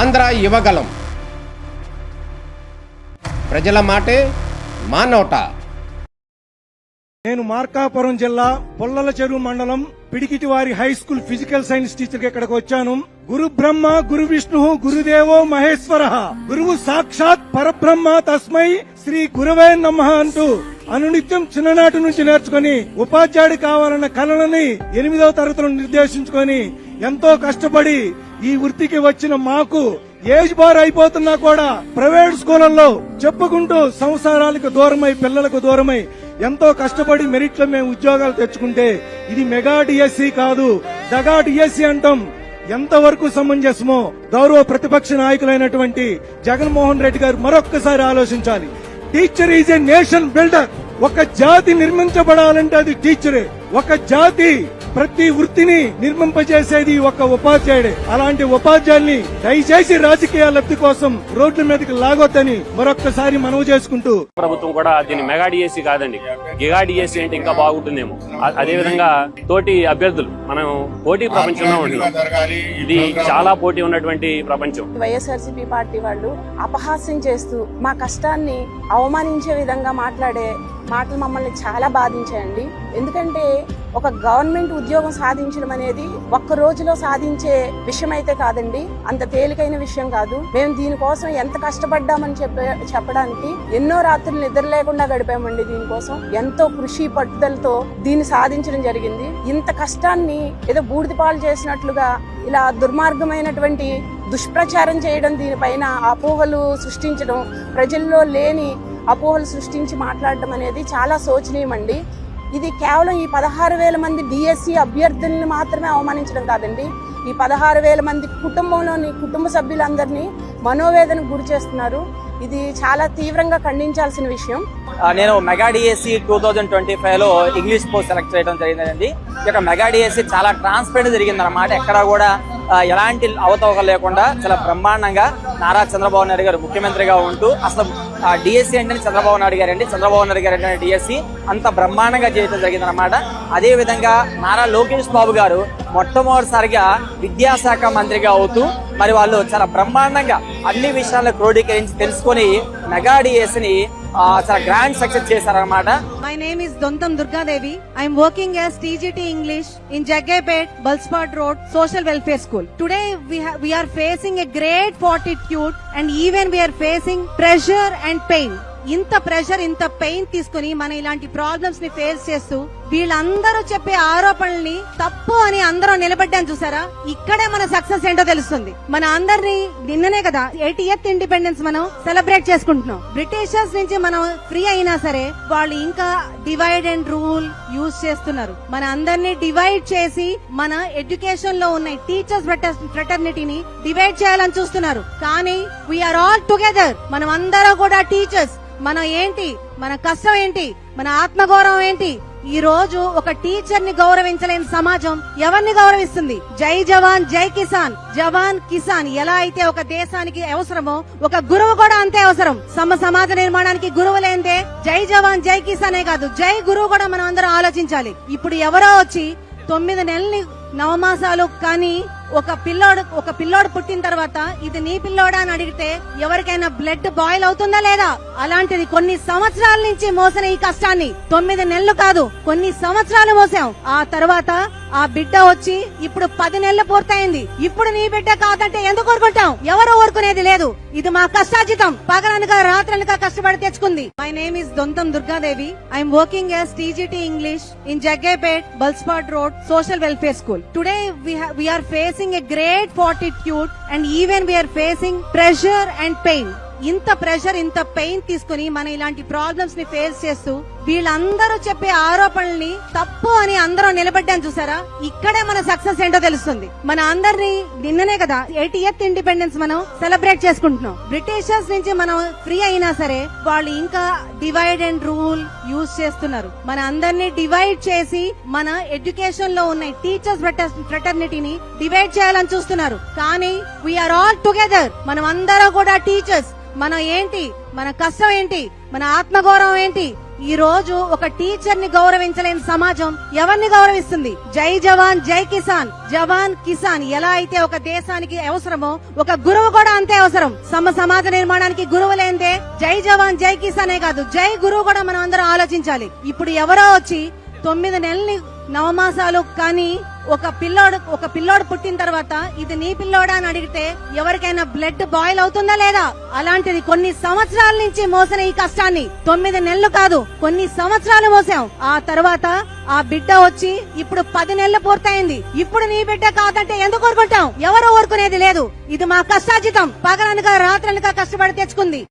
ఆంధ్ర యువగలం. ప్రజల మాటే మా నోట. నేను మార్కాపురం జిల్లా పొల్లల చెరువు మండలం పిడికిటివారి high school physical science teacher ఇక్కడికి వచ్చాను. గురు బ్రహ్మ గురు విష్ణు గురుదేవో మహేశ్వర, గురువు సాక్షాత్ పరబ్రహ్మ తస్మై శ్రీ గురవే నమః అంటూ అనునిత్యం చిన్ననాటి నుంచి నేర్చుకుని ఉపాధ్యాయుడు కావాలన్న కలలని 8వ తరగతిలో నిర్దేశించుకొని ఎంతో కష్టపడి ఈ వృత్తికి వచ్చిన మాకు ఏజ్ బార్ అయిపోతున్నా కూడా ప్రైవేట్ స్కూళ్లలో చెప్పుకుంటూ సంసారాలకు దూరమై పిల్లలకు దూరమై ఎంతో కష్టపడి మెరిట్ లో మేము ఉద్యోగాలు తెచ్చుకుంటే ఇది మెగా డిఎస్సి కాదు, దగా డిఎస్సి అంటాం. ఎంతవరకు సమంజసమో గౌరవ ప్రతిపక్ష నాయకులైనటువంటి జగన్మోహన్ రెడ్డి గారు మరొక్కసారి ఆలోచించాలి. Teacher is a nation builder. ఒక జాతి నిర్మించబడాలంటే అది టీచరే. ఒక జాతి ప్రతి వృత్తిని నిర్మింపజేసేది ఒక ఉపాధ్యాయుడే. అలాంటి ఉపాధ్యాయుల్ని దయచేసి రాజకీయ లబ్ధి కోసం రోడ్ల మీదకి లాగొద్దని మరొక్కసారి మనవి చేసుకుంటూ, ప్రభుత్వం కూడా దీన్ని మెగా డిఎస్సి కాదండి, గిగా డిఎస్సి అంటే ఇంకా బాగుంటుందేమో. అదే విధంగా తోటి అభ్యర్థులు, మనం పోటీ ప్రపంచంలో ఉంటున్నాం. ఇది చాలా పోటీ ఉన్నటువంటి ప్రపంచం. వైఎస్ఆర్సీపీ పార్టీ వాళ్ళు అపహాస్యం చేస్తూ మా కష్టాన్ని అవమానించే విధంగా మాట్లాడే మాటలు మమ్మల్ని చాలా బాధించాయండి. ఎందుకంటే ఒక గవర్నమెంట్ ఉద్యోగం సాధించడం అనేది ఒక్క రోజులో సాధించే విషయం అయితే కాదండి, అంత తేలికైన విషయం కాదు. మేము దీనికోసం ఎంత కష్టపడ్డామని చెప్పడానికి ఎన్నో రాత్రులు నిద్ర లేకుండా గడిపామండి. దీనికోసం ఎంతో కృషి పట్టుదలతో దీన్ని సాధించడం జరిగింది. ఇంత కష్టాన్ని ఏదో బూడిద పాలు చేసినట్లుగా ఇలా దుర్మార్గమైనటువంటి దుష్ప్రచారం చేయడం, దీనిపైన అపోహలు సృష్టించడం, ప్రజల్లో లేని అపోహలు సృష్టించి మాట్లాడడం అనేది చాలా శోచనీయమండి. ఇది కేవలం ఈ 16,000 మంది డిఎస్సి అభ్యర్థుల్ని మాత్రమే అవమానించడం కాదండి, ఈ 16,000 మంది కుటుంబంలోని కుటుంబ సభ్యులందరినీ మనోవేదనకు గురి చేస్తున్నారు. ఇది చాలా తీవ్రంగా ఖండించాల్సిన విషయం. నేను మెగా డిఎస్సి 2025 లో ఇంగ్లీష్ పోస్ట్ సెలెక్ట్ చేయడం జరిగిందండి. ఈ యొక్క మెగా డిఎస్సి చాలా ట్రాన్స్పరెంట్ జరిగింది అన్నమాట. ఎక్కడా కూడా ఎలాంటి అవతవకలు లేకుండా చాలా బ్రహ్మాండంగా నారా చంద్రబాబు నాయుడు గారు ముఖ్యమంత్రిగా ఉంటూ, అసలు డిఎస్సి అంటే చంద్రబాబు నాయుడు గారు అండి, చంద్రబాబు నాయుడు గారు అంటే డిఎస్సి అంత బ్రహ్మాండంగా చేయడం జరిగింది అనమాట. అదే విధంగా నారా లోకేష్ బాబు గారు మొట్టమొదటిసారిగా విద్యాశాఖ మంత్రిగా అవుతూ మరి వాళ్ళు చాలా బ్రహ్మాండంగా అన్ని విషయాలను క్రోడీకరించి తెలుసుకొని మెగా డిఎస్సిని చాలా గ్రాండ్ సక్సెస్ చేశారన్నమాట. My name is Dontam Durgadevi. I am working as TGT English in Jaggaypet, Balspot Road, Social Welfare School. Today we are facing a great fortitude and even we are facing pressure and pain. ఇంత pressure, ఇంత pain తీసుకుని మనం ఇలాంటి problems ని face చేస్తూ వీళ్ళందరూ చెప్పే ఆరోపణల్ని తప్పు అని అందరూ నిలబడ్డాను చూసారా, ఇక్కడే మన సక్సెస్ ఏంటో తెలుస్తుంది. మన అందరినీ నిన్ననే కదా 80th ఇండిపెండెన్స్ మనం సెలబ్రేట్ చేసుకుంటున్నాం. బ్రిటిషర్స్ నుంచి మనం ఫ్రీ అయినా సరే వాళ్ళు ఇంకా డివైడ్ అండ్ రూల్ యూజ్ చేస్తున్నారు. మన అందరినీ డివైడ్ చేసి మన ఎడ్యుకేషన్ లో ఉన్న టీచర్స్ ఫ్రెటర్నిటీని డివైడ్ చేయాలని చూస్తున్నారు. కానీ వీఆర్ ఆల్ టుగెదర్. మనం అందరూ కూడా టీచర్స్. మనం ఏంటి, మన కష్టం ఏంటి, మన ఆత్మగౌరవం ఏంటి? ఈ రోజు ఒక టీచర్ ని గౌరవించలేని సమాజం ఎవరిని గౌరవిస్తుంది? జై జవాన్ జై కిసాన్, జవాన్ కిసాన్ ఎలా అయితే ఒక దేశానికి అవసరమో ఒక గురువు కూడా అంతే అవసరం. సమాజ నిర్మాణానికి గురువు లేనిదే జై జవాన్ జై కిసానే కాదు, జై గురువు కూడా మనం అందరం ఆలోచించాలి. ఇప్పుడు ఎవరో వచ్చి 9 నెలలు నవమాసాలు కానీ ఒక పిల్లోడు పుట్టిన తర్వాత ఇది నీ పిల్లోడా అని అడిగితే ఎవరికైనా బ్లడ్ బాయిల్ అవుతుందా లేదా? అలాంటిది కొన్ని సంవత్సరాల నుంచి మోసిన ఈ కష్టాన్ని 9 నెలలు కాదు, కొన్ని సంవత్సరాలు మోసాం. ఆ తర్వాత ఆ బిడ్డ వచ్చి ఇప్పుడు 10 నెలలు పూర్తయింది. ఇప్పుడు నీ బిడ్డ కాదంటే ఎందుకు ఊరుకుంటాం? ఎవరు ఊరుకునేది లేదు. ఇది మా కష్టాజితం, పగలనగా రాత్రనగా కష్టపడి తెచ్చుకుంది. My name is Dontham Durgadevi. I'm working as TGT English in Jaggaypet, Balspot Road, Social Welfare School. Today we are facing a great fortitude and even we are facing pressure and pain. ఇంత ప్రెషర్, ఇంత pain తీసుకుని మనం ఇలాంటి problems ని face చేస్తూ వీళ్ళందరూ చెప్పే ఆరోపణల్ని తప్పు అని అందరూ నిలబడ్డాను చూసారా, ఇక్కడే మన సక్సెస్ ఏంటో తెలుస్తుంది. మన అందరినీ నిన్ననే కదా 80th ఇండిపెండెన్స్ మనం సెలబ్రేట్ చేసుకుంటున్నాం. బ్రిటిషర్స్ నుంచి మనం ఫ్రీ అయినా సరే వాళ్ళు ఇంకా డివైడ్ అండ్ రూల్ యూజ్ చేస్తున్నారు. మన అందరినీ డివైడ్ చేసి మన ఎడ్యుకేషన్ లో ఉన్న టీచర్స్ ఫ్రెటర్నిటీని డివైడ్ చేయాలని చూస్తున్నారు. కానీ వీఆర్ ఆల్ టుగెదర్. మనం అందరూ కూడా టీచర్స్. మనం ఏంటి, మన కష్టం ఏంటి, మన ఆత్మగౌరవం ఏంటి? ఈ రోజు ఒక టీచర్ ని గౌరవించలేని సమాజం ఎవరిని గౌరవిస్తుంది? జై జవాన్ జై కిసాన్, జవాన్ కిసాన్ ఎలా అయితే ఒక దేశానికి అవసరమో ఒక గురువు కూడా అంతే అవసరం. సమాజ నిర్మాణానికి గురువు లేనిదే జై జవాన్ జై కిసానే కాదు, జై గురువు కూడా మనం అందరం ఆలోచించాలి. ఇప్పుడు ఎవరో వచ్చి 9 నెలలు నవమాసాలు కానీ ఒక పిల్లోడు పుట్టిన తర్వాత ఇది నీ పిల్లోడా అని అడిగితే ఎవరికైనా బ్లడ్ బాయిల్ అవుతుందా లేదా? అలాంటిది కొన్ని సంవత్సరాల నుంచి మోసిన ఈ కష్టాన్ని 9 నెలలు కాదు కొన్ని సంవత్సరాలు మోసాం. ఆ తర్వాత ఆ బిడ్డ వచ్చి ఇప్పుడు 10 నెలలు పూర్తయింది. ఇప్పుడు నీ బిడ్డ కాదంటే ఎందుకు ఊరుకుంటాం? ఎవరు ఊరుకునేది లేదు. ఇది మా కష్టార్జితం, పగలనగా రాత్రనగా కష్టపడి తెచ్చుకుంది.